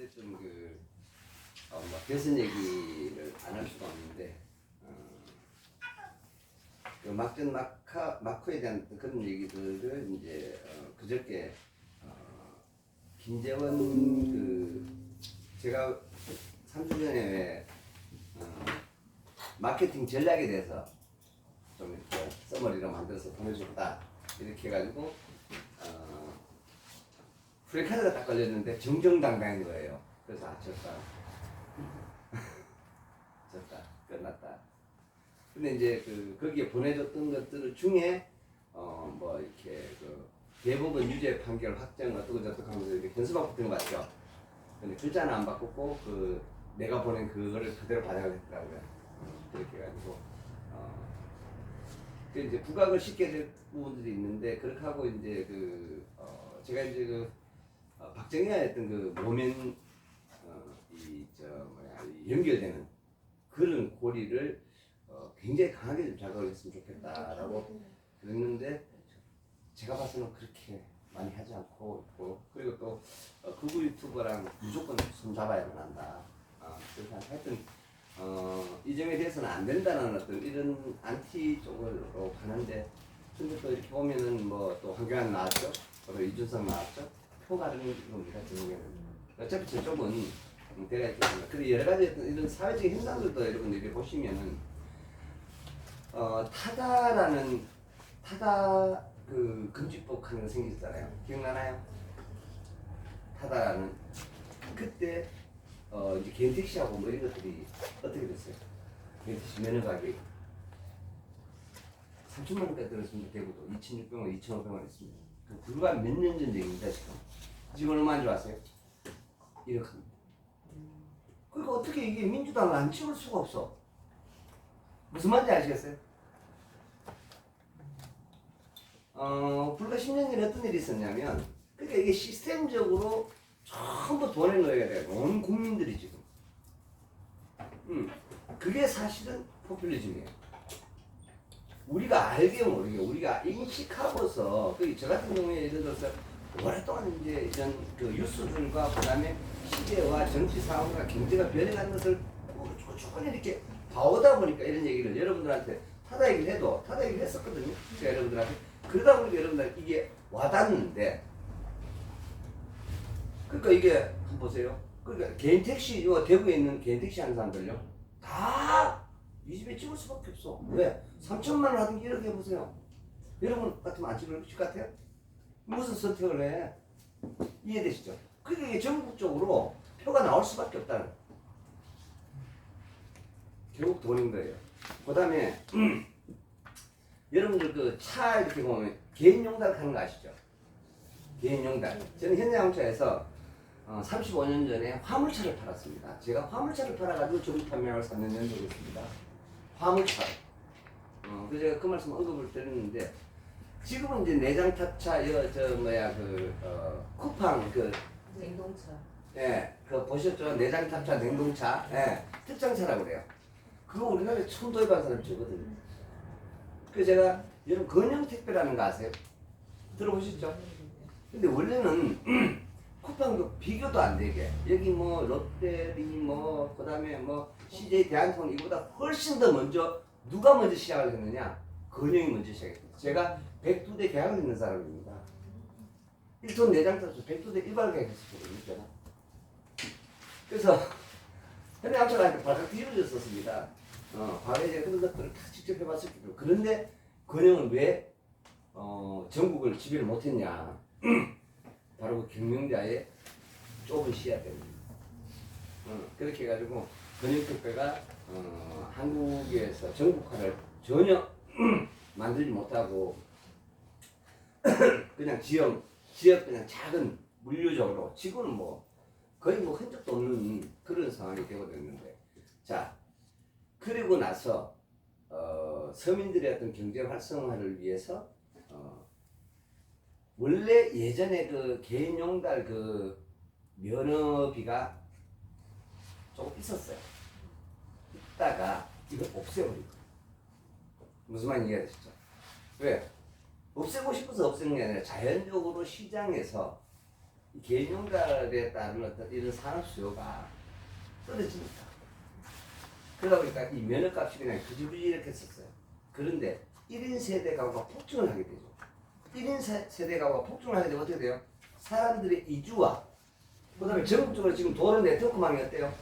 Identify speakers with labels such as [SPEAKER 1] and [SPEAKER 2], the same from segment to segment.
[SPEAKER 1] 어쨌든 뭐 대선 얘기를 안 할 수가 없는데 그 막전 마크에 대한 그런 얘기들을 이제 그저께 김재원 제가 3주 전에 마케팅 전략에 대해서 좀 이렇게 써머리로 만들어서 보내줬다 이렇게 해가지고 프레카드가 딱 걸렸는데 정정당당한 거예요. 그래서 졌다. 졌다. 끝났다. 근데 이제 거기에 보내줬던 것들 중에 뭐 이렇게 대법원 유죄 판결 확정 어떻고 저떻고 하면서 이렇게 현수막 붙은 거 맞죠? 근데 글자는 안 바꿨고 내가 보낸 그거를 그대로 반영을 했더라고요. 그렇게 해가지고 이제 부각을 시켜야 될 부분들이 있는데 그렇게 하고 이제 제가 이제 박정희가 했던 모면 연결되는 그런 고리를 굉장히 강하게 좀 자극을 했으면 좋겠다라고 그랬는데 제가 봐서는 그렇게 많이 하지 않고 있고 그리고 또 극우 유튜버랑 무조건 손 잡아야만 한다. 그래서 하여튼 이 점에 대해서는 안 된다는 어떤 이런 안티 쪽으로 가는데 근데 또 이렇게 보면은 뭐 또 황교안 나왔죠. 또 이준석 나왔죠. 표가 다른 겁니다. 결국에는 어차피 저쪽은 대가 있겠습니다. 그리고 여러 가지 이런 사회적인 현상들도 여러분들이 보시면은 타다 금지법 하는 거 생겼잖아요. 기억나나요? 타다라는 그때 이제 개인 택시하고 뭐 이런 것들이 어떻게 됐어요? 개인 택시 면허 가격이 3천만 원까지 들었습니다. 대구도 2,600원, 2,500원 했습니다. 불과 몇 년 전 얘기입니다. 지금 얼마인 줄 아세요? 1억입니다. 그러니까 어떻게 이게 민주당을 안 찍을 수가 없어. 무슨 말인지 아시겠어요? 불과 10년 전에 어떤 일이 있었냐면 그러니까 이게 시스템적으로 전부 돈을 넣어야 돼요. 온 국민들이 지금. 그게 사실은 포퓰리즘이에요. 우리가 알게 모르게 우리가 인식하고서 저 같은 경우에 예를 들어서 오랫동안 이제 이런 뉴스들과 그다음에 시대와 정치 상황과 경제가 변해가는 것을 꾸준히 이렇게 봐오다 보니까 이런 얘기를 여러분들한테 타다 얘기를 해도 타다 얘기를 했었거든요. 제가 여러분들한테 그러다 보니까 여러분들 이게 와닿는데 그러니까 이게 한번 보세요. 그러니까 개인 택시 대구에 있는 개인 택시 하는 사람들요 다 이 집에 찍을 수밖에 없어. 왜? 3천만 원 하든 1억 해보세요. 여러분 같으면 안 찍을 것 같아요? 무슨 선택을 해? 이해되시죠? 그러니까 이게 전국적으로 표가 나올 수밖에 없다는 거예요. 결국 돈인 거예요. 그 다음에 여러분들 차 이렇게 보면 개인 용달 하는 거 아시죠? 개인 용달. 저는 현대자동차에서 35년 전에 화물차를 팔았습니다. 제가 화물차를 팔아가지고 조기 판매를 3년 연속으로 했습니다. 화물차. 그래서 제가 그 말씀 언급을 드렸는데 지금은 이제 내장 탑차 쿠팡
[SPEAKER 2] 냉동차.
[SPEAKER 1] 예, 보셨죠? 내장 탑차 냉동차. 예, 특장차라고 그래요. 그거 우리나라에 처음 도입한 사람이 저거든요. 그래서 제가 여러분 건영 택배라는 거 아세요? 들어보셨죠? 근데 원래는 쿠팡도 비교도 안 되게 여기 뭐 롯데리 뭐 그다음에 뭐 CJ 대한통운 이보다 훨씬 더 먼저 누가 먼저 시작을 했느냐? 건영이 먼저 시작했어요. 제가 102대 계약을 있는 사람입니다. 1톤 내장 탑차 102대 일발 계약했었거든요. 제가. 그래서 현대자동차한테 발칵 뒤집어졌었습니다. 과거에 제가 그런 것들을 다 직접 해봤을 때도 그런데 건영은 왜 전국을 지배를 못했냐? 바로 경영자의 좁은 시야 때문에. 그렇게 해가지고 건영특배가 한국에서 전국화를 전혀 만들지 못하고 그냥 지역 그냥 작은 물류적으로 지금은 뭐 거의 뭐 흔적도 없는 그런 상황이 되어버렸는데 자 그리고 나서 서민들의 어떤 경제 활성화를 위해서 원래 예전에 개인 용달 면허비가 조금 있었어요. 있다가 이걸 없애버린 거예요. 무슨 말인지 이해되시죠? 왜? 없애고 싶어서 없애는 게 아니라 자연적으로 시장에서 이 계룡달에 따른 어떤 이런 산업 수요가 떨어집니다. 그러다 보니까 이 면허값이 그냥 그지그지 이렇게 썼어요. 그런데 1인 세대 가구가 폭증을 하게 되죠. 1인 세대 가구가 폭증을 하게 되면 어떻게 돼요? 사람들의 이주와 그 다음에 전국적으로 지금 도로 네트워크망이 어때요?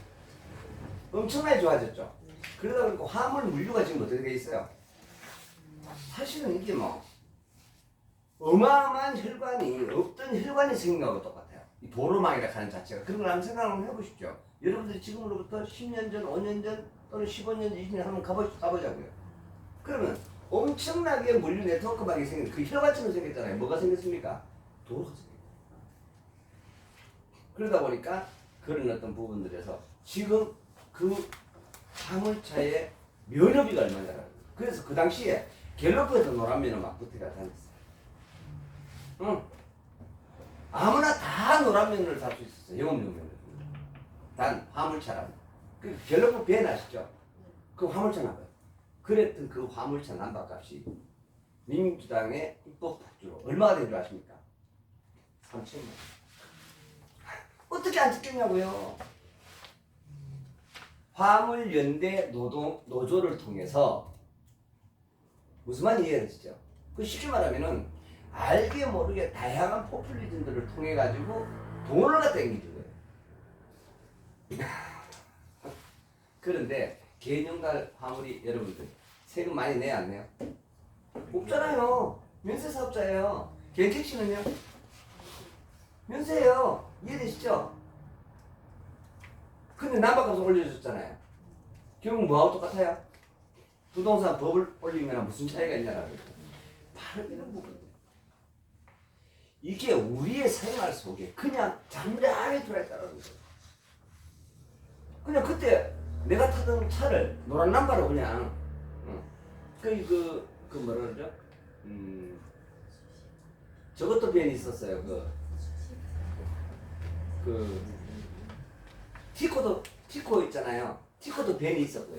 [SPEAKER 1] 엄청나게 좋아졌죠. 그러다 보니까 화물 물류가 지금 어떻게 돼 있어요? 사실은 이게 뭐 어마어마한 혈관이 없던 혈관이 생긴 거하고 똑같아요. 이 도로망이라 하는 자체가. 그런 걸 한번 생각 한번 해보십시오. 여러분들이 지금으로부터 10년 전, 5년 전 또는 15년, 20년 한번 가보자고요. 그러면 엄청나게 물류 네트워크망이 생긴 그 혈관처럼 생겼잖아요. 뭐가 생겼습니까? 도로가 생겼어요. 그러다 보니까 그런 어떤 부분들에서 지금 그 화물차의 면허비가 얼마냐라는 거예요. 그래서 그 당시에 갤러프에서 노란면허 막 붙어가 다녔어요. 응. 아무나 다 노란면허를 살 수 있었어요. 영업용 면허. 단 화물차라면. 그 갤러프 밴 아시죠? 그 화물차 남바. 그랬던 그 화물차 남바값이 민주당의 입법 폭주로 얼마가 된 줄 아십니까? 3천만 원. 어떻게 안 찍겠냐고요? 화물연대 노조를 통해서 무슨 말인지 이해되시죠? 그 쉽게 말하면은 알게 모르게 다양한 포퓰리즘들을 통해 가지고 돈을 갖다 땡기는 거예요. 그런데 계룡달 화물이 여러분들 세금 많이 내야 안 내요? 없잖아요. 면세 사업자예요. 개택시는요? 면세예요. 이해되시죠? 근데 남바값을 올려줬잖아요. 결국 뭐하고 똑같아요? 부동산 법을 올리면 무슨 차이가 있냐라고. 바로 이런 부분이에요. 이게 우리의 생활 속에 그냥 잠잠히 들어있다는 거예요. 그냥 그때 내가 타던 차를 노란 남바로 그냥 그 뭐라 그러죠? 저것도 벤이 있었어요. 티코 있잖아요. 티코도 벤이 있었고요.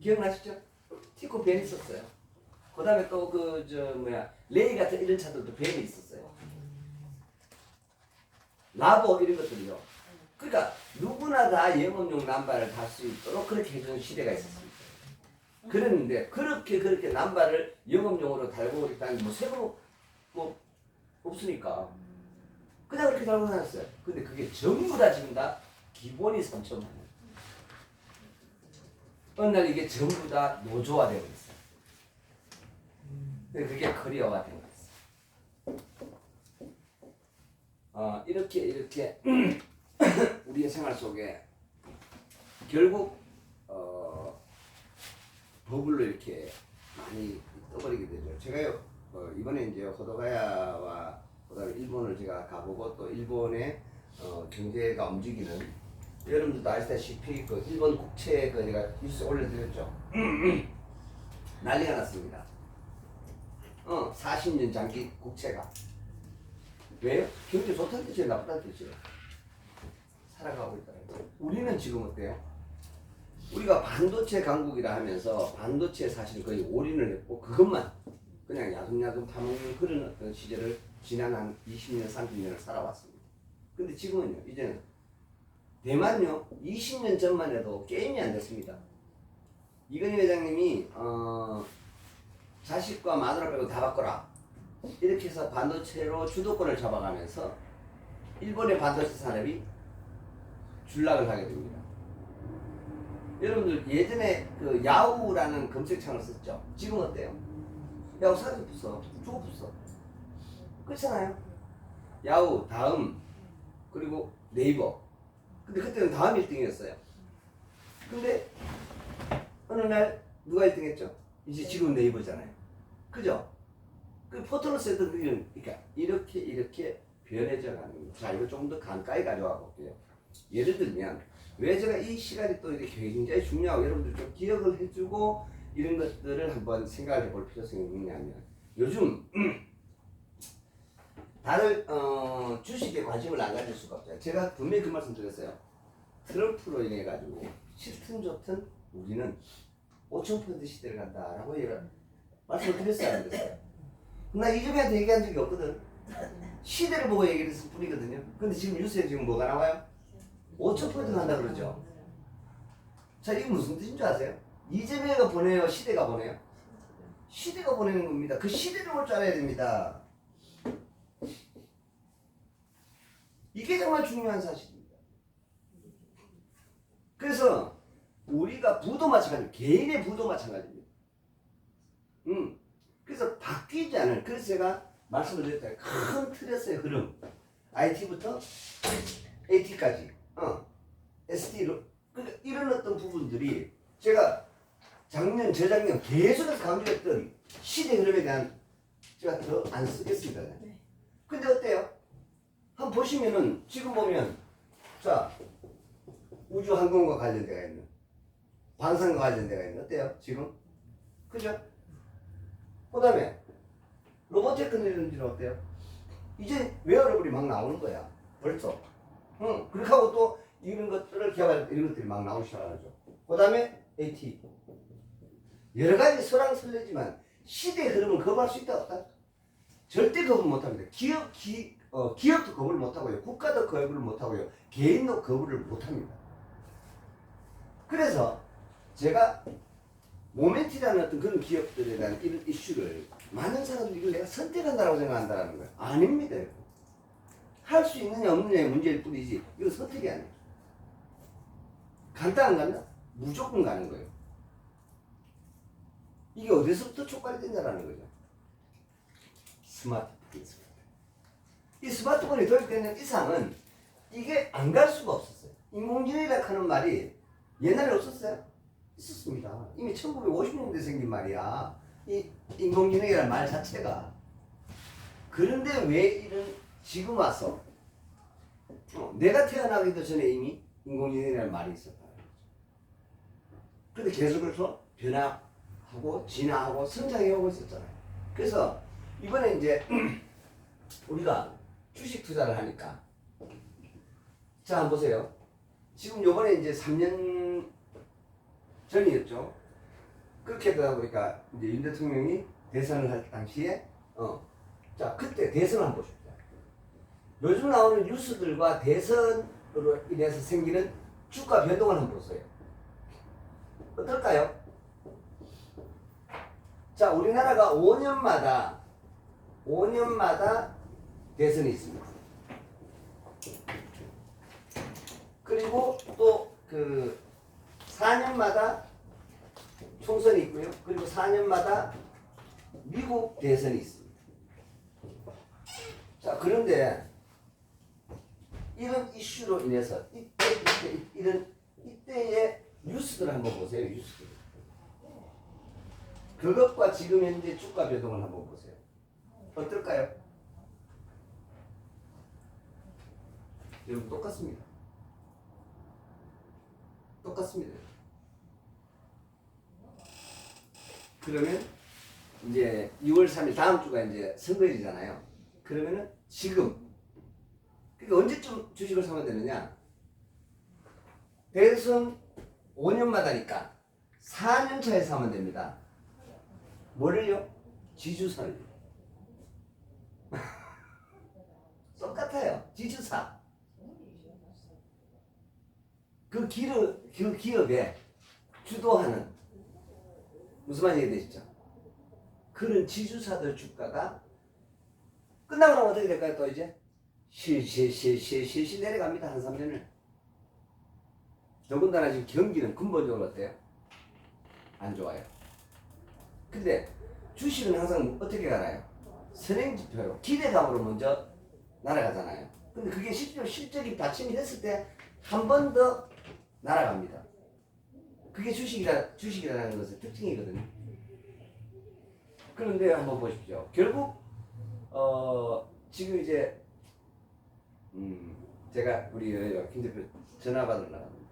[SPEAKER 1] 기억나시죠? 티코 벤이 있었어요. 그 다음에 또 레이 같은 이런 차들도 벤이 있었어요. 라보 이런 것들이요. 그러니까 누구나 다 영업용 남바를 달 수 있도록 그렇게 해주는 시대가 있었습니다. 그랬는데 그렇게 남바를 영업용으로 달고 일단 뭐 세금 뭐 없으니까 그냥 그렇게 달고 다녔어요. 근데 그게 전부 다 지금 다 기본이 3천만 원. 어느 날 이게 전부 다 노조화되고 있어요. 근데 그게 커리어가 된 거였어요. 이렇게 우리의 생활 속에 결국 버블로 이렇게 많이 떠버리게 되죠. 제가 이번에 이제 호도가야와 그다음에 일본을 제가 가보고 또 일본의 경제가 움직이는 여러분들도 아시다시피 그 일본 국채 제가 뉴스에 올려드렸죠. 난리가 났습니다. 40년 장기 국채가 왜요? 경제 좋다는 뜻이에요, 나쁘다는 뜻이에요? 살아가고 있다는 거예요. 우리는 지금 어때요? 우리가 반도체 강국이라 하면서 반도체에 사실 거의 올인을 했고 그것만 그냥 야금야금 타먹는 그런 어떤 시절을 지난 한 20년, 30년을 살아왔습니다. 근데 지금은요, 이제는 대만요, 20년 전만 해도 게임이 안 됐습니다. 이건희 회장님이 자식과 마누라 빼고 다 바꿔라 이렇게 해서 반도체로 주도권을 잡아가면서 일본의 반도체 산업이 줄락을 하게 됩니다. 여러분들 예전에 그 야후라는 검색창을 썼죠. 지금 어때요? 야후 사라져 부숴, 죽어 부숴. 그렇잖아요. 야후 다음 그리고 네이버. 근데 그때는 다음 1등이었어요. 근데 어느 날 누가 1등했죠? 이제 지금 네이버잖아요. 그죠? 그 포털로 쓰던 그런 그러니까 이렇게 변해져 가는 겁니다. 자, 이거 좀 더 가까이 가져와 볼게요. 예를 들면 왜 제가 이 시간이 또 이렇게 굉장히 중요하고 여러분들 좀 기억을 해주고 이런 것들을 한번 생각해 볼 필요성이 있냐면 요즘 다들 주식에 관심을 안 가질 수가 없어요. 제가 분명히 그 말씀 드렸어요. 트럼프로 인해 가지고 싫든 좋든 우리는 5,000% 시대를 간다라고 말씀을 드렸어요, 안 드렸어요? 나 이전에한테 얘기한 적이 없거든. 시대를 보고 얘기를 했을 뿐이거든요. 근데 지금 뉴스에 지금 뭐가 나와요? 5,000% 간다 그러죠. 자, 이게 무슨 뜻인 줄 아세요? 이재명이가 보내요? 시대가 보내요? 시대가 보내는 겁니다. 그 시대를 볼 줄 알아야 됩니다. 이게 정말 중요한 사실입니다. 그래서 우리가 부도 마찬가지입니다. 개인의 부도 마찬가지입니다. 그래서 바뀌지 않을, 그래서 제가 말씀을 드렸잖아요. 큰 틀에서의 흐름. IT부터 AT까지. SD로. 그러니까 이런 어떤 부분들이 제가 작년, 재작년 계속해서 강조했던 시대 흐름에 대한 제가 더 안 쓰겠습니다. 근데 어때요? 한번 보시면은 지금 보면 자 우주 항공과 관련돼가 있는 방산과 관련돼가 있는 어때요? 지금 그죠? 그 다음에 로봇 테크놀로지는 어때요? 이제 웨어러블이 막 나오는 거야 벌써. 그렇게 하고 또 이런 것들을 개발 이런 것들이 막 나오기 시작하죠. 그 다음에 AT 여러 가지 설왕설래지만 시대의 흐름은 거부할 수 있다 없다? 절대 거부 못합니다. 기업도 거부를 못하고요. 국가도 거부를 못하고요. 개인도 거부를 못합니다. 그래서 제가 모멘티라는 어떤 그런 기업들에 대한 이런 이슈를 많은 사람들이 이걸 내가 선택한다고 생각한다는 거예요. 아닙니다. 할 수 있느냐 없느냐의 문제일 뿐이지 이거 선택이 아니에요. 간다 안 간다? 무조건 가는 거예요. 이게 어디서부터 촉발이 된다는 거죠. 스마트폰에서. 이 스마트폰이 도입되는 이상은 이게 안 갈 수가 없었어요. 인공지능이라고 하는 말이 옛날에 없었어요? 있었습니다. 이미 1950년대에 생긴 말이야. 이 인공지능이라는 말 자체가. 그런데 왜 이런 지금 와서 내가 태어나기도 전에 이미 인공지능이라는 말이 있었다. 근데 계속해서 변화하고 진화하고 성장해오고 있었잖아요. 그래서 이번에 이제 우리가 주식 투자를 하니까 자 한번 보세요. 지금 요번에 이제 3년 전이었죠. 그렇게 되다 보니까 이제 윤 대통령이 대선을 할 당시에 자 그때 대선을 한번 보십시오. 요즘 나오는 뉴스들과 대선으로 인해서 생기는 주가 변동을 한번 보세요. 어떨까요? 자 우리나라가 5년마다 대선이 있습니다. 그리고 또 그 4년마다 총선이 있고요. 그리고 4년마다 미국 대선이 있습니다. 자 그런데 이런 이슈로 인해서 이때의 뉴스들을 한번 보세요. 뉴스들. 그것과 지금 현재 주가 변동을 한번 보세요. 어떨까요? 여러분 똑같습니다. 똑같습니다. 그러면 이제 6월 3일 다음 주가 이제 선거일이잖아요. 그러면은 지금 그러니까 언제쯤 주식을 사면 되느냐? 대선 5년마다니까 4년 차에 사면 됩니다. 뭐를요? 지주사를. 똑같아요. 지주사. 그 기업에 주도하는 무슨 말인지 이해되시죠? 그런 지주사들 주가가 끝나고 나면 어떻게 될까요? 또 이제 실실 내려갑니다. 한 3년을. 더군다나 지금 경기는 근본적으로 어때요? 안 좋아요. 근데 주식은 항상 어떻게 가나요? 선행지표로 기대감으로 먼저 날아가잖아요. 근데 그게 실적이 받침이 됐을 때 한 번 더 날아갑니다. 그게 주식이라는 것의 특징이거든요. 그런데 한번 보십시오. 결국 지금 이제 제가 우리 김 대표 전화 받으러 나갑니다.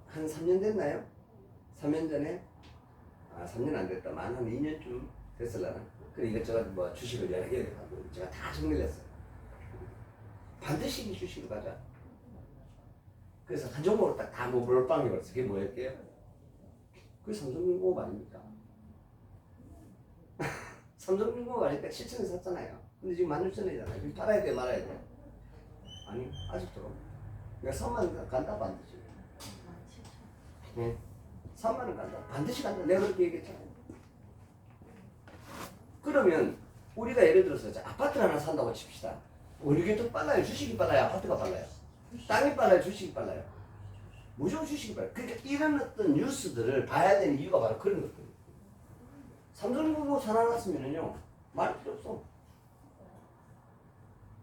[SPEAKER 1] 한 3년 됐나요? 3년 전에 3년 안 됐다. 한 2년쯤 됐을라나. 그래 이것저것 뭐 주식을 여러 개 하고 제가 다 정리를 했어요. 반드시 이 주식을 가자. 그래서 한 종목으로 딱 다 몰빵해 버렸어요. 그게 뭐였게요? 그게 삼성중공업 아닙니까? 삼성중공업 아니까 7천에 샀잖아요. 근데 지금 16,000원이잖아요. 지금 팔아야 돼 말아야 돼? 아니 아직도 내가 3만 원 간다 반드시. 네. 3만 원 간다 반드시 간다 내가 그렇게 얘기했잖아요. 그러면 우리가 예를 들어서 아파트를 하나 산다고 칩시다. 어느 게 더 빨라요? 주식이 빨라요? 아파트가 빨라요? 땅이 빨라요? 주식이 빨라요? 무조건 주식이 빨라요. 그러니까 이런 어떤 뉴스들을 봐야 되는 이유가 바로 그런 것들이에요. 삼성중공업 사놔놨으면은요 말 필요 없어.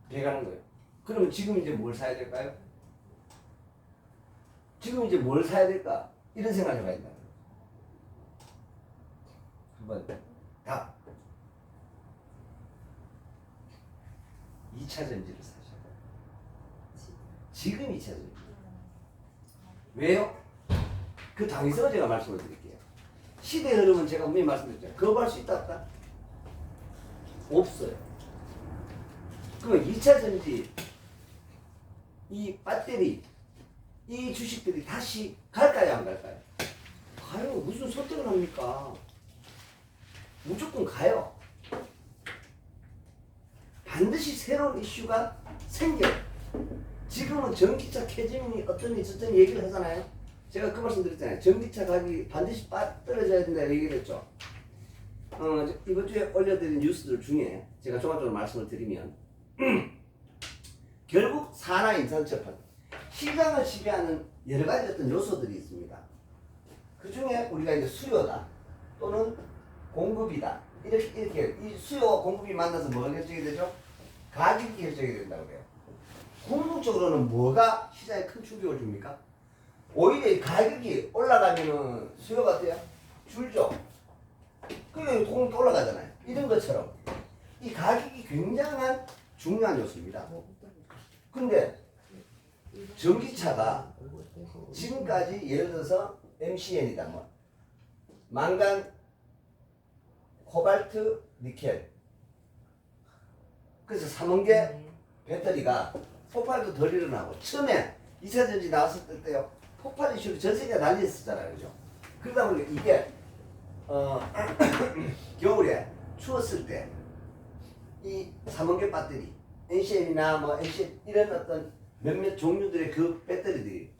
[SPEAKER 1] 돼가는 거예요. 그러면 지금 이제 뭘 사야 될까요? 지금 이제 뭘 사야 될까? 이런 생각을 해봐야 된다. 한번 답. 2차 전지를 사셔야 돼요. 지금 2차 전지. 왜요? 그 당위성을 제가 말씀을 드릴게요. 시대 흐름은 제가 분명히 말씀드렸잖아요. 거부할 수 있다 없다? 없어요. 그러면 2차 전지, 이 배터리, 이 주식들이 다시 갈까요 안 갈까요? 가요. 무슨 선택을 합니까? 무조건 가요. 반드시 새로운 이슈가 생겨요. 지금은 전기차 캐즘이 어떤 어떤 얘기를 하잖아요. 제가 그 말씀 드렸잖아요. 전기차 가격이 반드시 떨어져야 된다 얘기를 했죠. 이번 주에 올려드린 뉴스들 중에 제가 종합적으로 말씀을 드리면 결국 산하 인산철판 시장을 지배하는 여러 가지 어떤 요소들이 있습니다. 그 중에 우리가 이제 수요다 또는 공급이다 이렇게 이 수요와 공급이 만나서 뭐가 결정이 되죠? 가격이 결정이 된다고 그래요. 궁극적으로는 뭐가 시장에 큰 충격을 줍니까? 오히려 가격이 올라가면은 수요가 어때요? 줄죠. 그러니까 공급이 올라가잖아요. 이런 것처럼 이 가격이 굉장한 중요한 요소입니다. 근데 전기차가 지금까지 예를 들어서 MCN이다 뭐 망간, 코발트, 니켈 그래서 3원계 배터리가 폭발도 덜 일어나고 처음에 2차 전지 나왔을 때요 폭발 이슈로 전 세계가 난리였었잖아요. 그죠? 그러다 보니까 이게 겨울에 추웠을 때 이 3원계 배터리 NCN이나 뭐 NCN 이런 어떤 몇몇 종류들의 그 배터리들이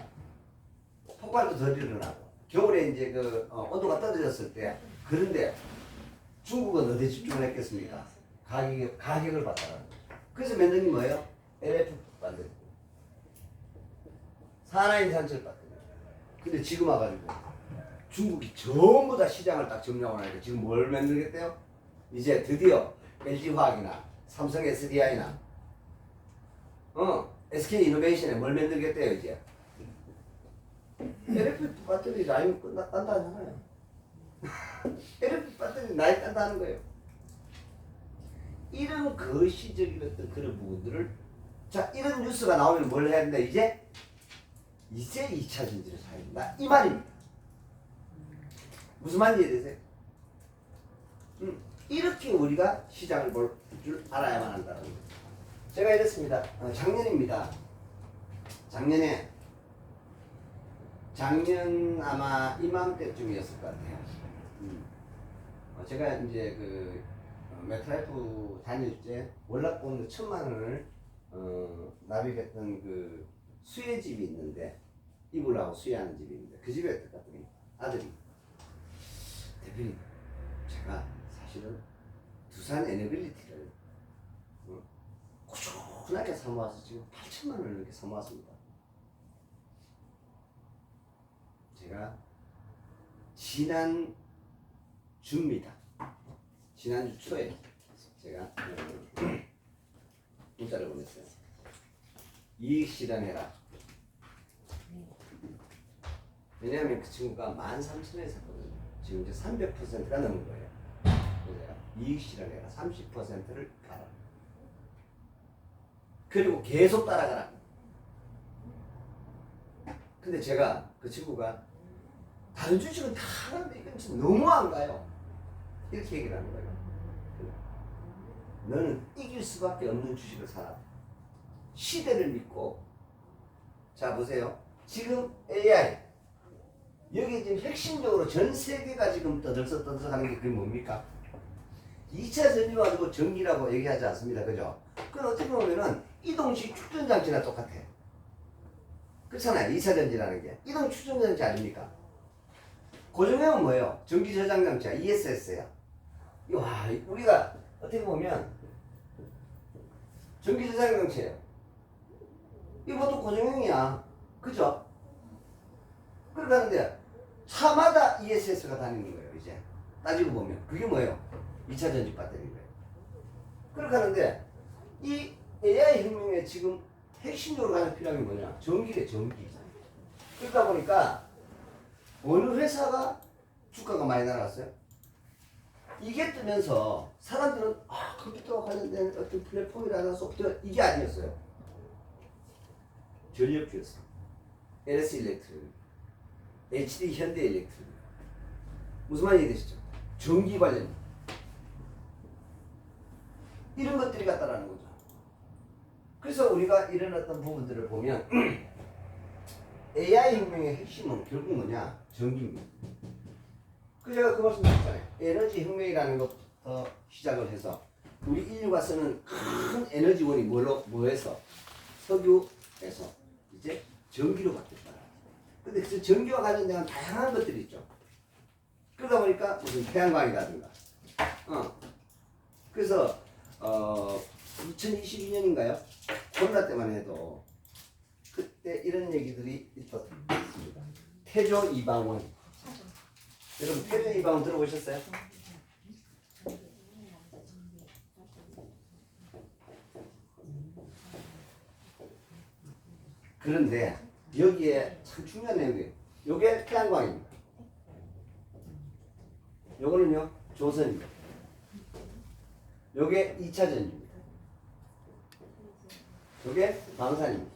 [SPEAKER 1] 폭발도 덜 일어나고 겨울에 이제 그 온도가 떨어졌을 때 그런데 중국은 어디에 집중을 했겠습니까? 가격을 봤다는 거죠. 그래서 만든 게 뭐예요? LF 만든 산하인산철 배터리. 근데 지금 와가지고 중국이 전부 다 시장을 딱 점령을 하니까 지금 뭘 만들겠대요? 이제 드디어 LG화학이나 삼성 SDI나 SK이노베이션에 뭘 만들겠대요 이제? LF 배터리 라인 딴다잖아요. LF 배터리 라인 딴다는 거예요. 이런 거시적인 어떤 그런 부분들을 자 이런 뉴스가 나오면 뭘 해야 된다 이제 2차 전지를 사야 된다 이 말입니다. 무슨 말인지 이해되세요? 이렇게 우리가 시장을 볼 줄 알아야만 한다는 거예요. 제가 이랬습니다. 작년입니다. 작년 아마 이맘때쯤이었을 것 같아요. 제가 이제 그 메트라이프 다닐 때 월납금 1,000만 원을 납입했던 그 수혜집이 있는데 이불하고 수혜하는 집이 있는데 그 집에 갔더니 아들이 대표님 제가 사실은 두산 에너빌리티를 꾸준하게 사모아서 지금 8,000만 원을 이렇게 사모았습니다. 제가 지난주입니다. 지난주 초에 제가 문자를 보냈어요. 이익 실현해라. 왜냐하면 그 친구가 13,000원에 샀거든요. 지금 이제 300%가 넘은 거예요. 그래서 이익 실현해라. 30%를 가라. 그리고 계속 따라가라. 근데 제가 그 친구가 다른 주식은 다 하는데 이건 진짜 너무 안 가요. 이렇게 얘기를 하는 거예요. 너는 이길 수밖에 없는 주식을 사라. 시대를 믿고. 자 보세요. 지금 AI 여기 지금 핵심적으로 전 세계가 지금 떠들썩하는 게 그게 뭡니까? 2차 전지 가지고 전기라고 얘기하지 않습니다. 그죠? 그건 어떻게 보면은 이동식 축전장치나 똑같아. 그렇잖아요. 2차 전지라는 게. 이동 축전장치 아닙니까? 고정형은 뭐예요? 전기 저장 장치야. ESS야. 와, 우리가 어떻게 보면 전기 저장 장치예요. 이것도 고정형이야. 그죠? 그렇게 하는데 차마다 ESS가 다니는 거예요. 이제 따지고 보면 그게 뭐예요? 2차 전지 배터리인 거예요. 그렇게 하는데 이 AI 혁명의 지금 핵심적으로 가장 필요한 게 뭐냐? 전기래, 전기. 그러다 보니까 어느 회사가 주가가 많이 날았어요? 이게 뜨면서 사람들은 컴퓨터와 관련된 어떤 플랫폼이라는 소프트웨어 이게 아니었어요. 전력주였어요. LS 일렉트릭, HD 현대 일렉트릭. 무슨 말인지 이해되시죠? 전기 관련. 이런 것들이 같다라는 거죠. 그래서 우리가 이런 어떤 부분들을 보면 AI 혁명의 핵심은 결국 뭐냐? 전기입니다. 그 제가 그 말씀 드렸잖아요. 에너지 혁명이라는 것부터 시작을 해서 우리 인류가 쓰는 큰 에너지원이 뭐에서? 석유에서 이제 전기로 바뀌었다. 근데 그 전기와 관련된 다양한 것들이 있죠. 그러다 보니까 무슨 태양광이라든가. 그래서 2022년인가요? 코로나 때만 해도 그때 이런 얘기들이 있었습니다. 태조 이방원. 여러분 태조 이방원 들어보셨어요? 그런데 여기에 참 중요한 내용이에요. 요게 태양광입니다. 요거는요 조선입니다. 요게 2차 전지입니다. 요게 방산입니다.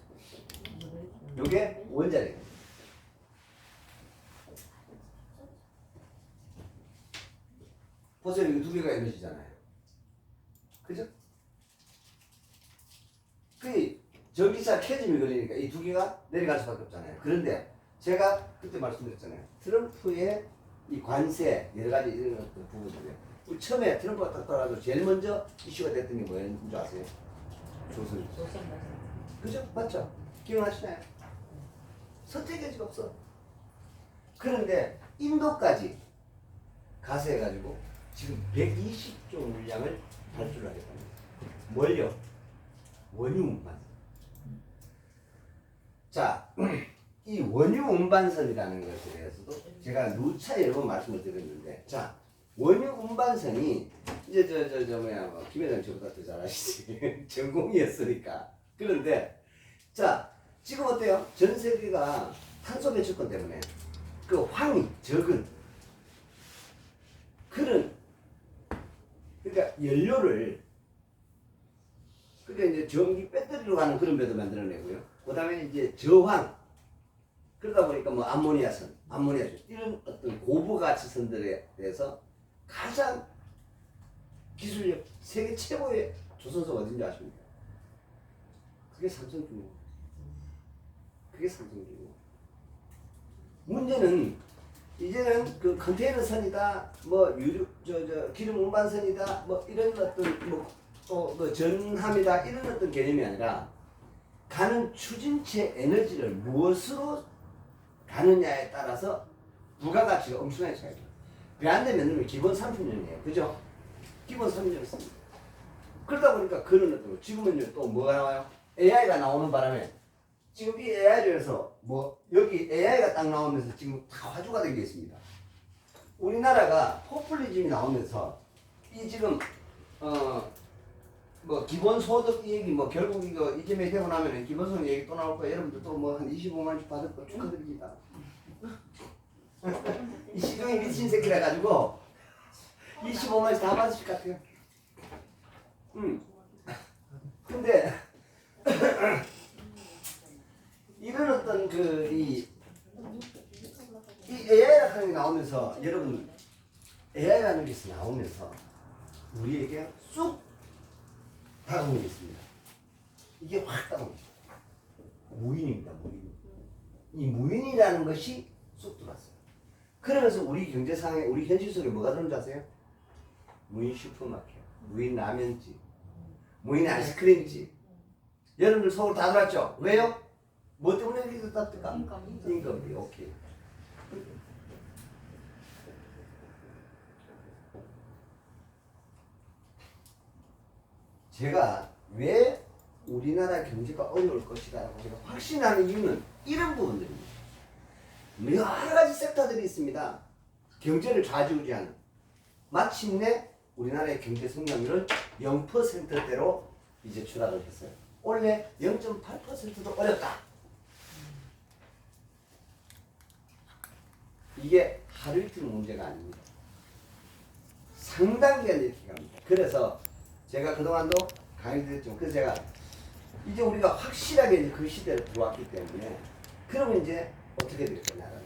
[SPEAKER 1] 요게 원자력입니다. 보세요. 이거 두 개가 에너지잖아요. 그죠? 그 전기차 캐즘이 걸리니까 이 두 개가 내려갈 수밖에 없잖아요. 그런데 제가 그때 말씀드렸잖아요. 트럼프의 이 관세 여러 가지 이런 것들 부분들이요. 우리 처음에 트럼프가 딱 떠나서 제일 먼저 이슈가 됐던 게 뭐였는 줄 아세요? 조선. 그죠? 맞죠? 기억나시나요? 선택의지가 없어. 그런데 인도까지 가세해가지고 지금 120조 물량을 발주를 하겠답니다. 뭘요? 원유 운반선. 자, 이 원유 운반선이라는 것에 대해서도 제가 누차 여러 번 말씀을 드렸는데, 자, 원유 운반선이 이제 뭐 김 회장 저보다 더 잘 아시지. 전공이었으니까. 그런데 자, 지금 어때요? 전 세계가 탄소 배출권 때문에 그 황이 적은 그런 그러니까 연료를 그러니까 이제 전기 배터리로 가는 그런 배도 만들어내고요. 그다음에 이제 저황 그러다 보니까 뭐 암모니아선 이런 어떤 고부 가치선들에 대해서 가장 기술력 세계 최고의 조선소가 어딘지 아십니까? 그게 삼성중공. 그게 삼성중공. 문제는 이제는 그 컨테이너 선이다, 뭐 유류 기름 운반선이다, 뭐 이런 어떤 뭐 전함이다 이런 어떤 개념이 아니라 가는 추진체 에너지를 무엇으로 가느냐에 따라서 부가가치가 엄청나게 차이죠. 배 안 되면 기본 30년이에요. 그죠? 기본 30년 씁니다. 그러다 보니까 그런 어떤 지금은 또 뭐가 나와요? AI가 나오는 바람에 지금 이 AI를 해서 뭐 여기 AI가 딱 나오면서 지금 다 화두가 된 게 있습니다. 우리나라가 포퓰리즘이 나오면서 이 지금 뭐 기본소득 얘기 뭐 결국 이거 이쯤에 되고 나면은 기본소득 얘기 또 나올 거예요. 여러분들 또 뭐 한 25만 원씩 받을 거 축하드립니다. 이 시중에 미친 새끼라 가지고 25만 원씩 다 받으실 것 같아요. 근데 이런 어떤 이 AI라는 게 나오면서 여러분 AI라는 게 나오면서 우리에게 쑥 다가오고 있습니다. 이게 확 다가옵니다. 무인입니다. 무인. 이 무인이라는 것이 쑥 들어왔어요. 그러면서 우리 경제 상황에 우리 현실 속에 뭐가 들어온지 아세요? 무인 슈퍼마켓, 무인 라면집, 무인 아이스크림집. 여러분들 서울 다 들었죠? 왜요? 뭐 때문에 여기 땄을까? 임금비. 오케이. 제가 왜 우리나라 경제가 어려울 것이다라고 제가 확신하는 이유는 이런 부분들입니다. 여러 가지 섹터들이 있습니다. 경제를 좌지우지하는. 마침내 우리나라의 경제 성장률은 0%대로 이제 추락을 했어요. 원래 0.8%도 어렵다. 이게 하루 이틀 문제가 아닙니다. 상당 기간 이렇게 갑니다. 그래서 제가 그동안도 강의드렸지만, 그래서 제가 이제 우리가 확실하게 이제 그 시대로 들어왔기 때문에, 그러면 이제 어떻게 될 거냐는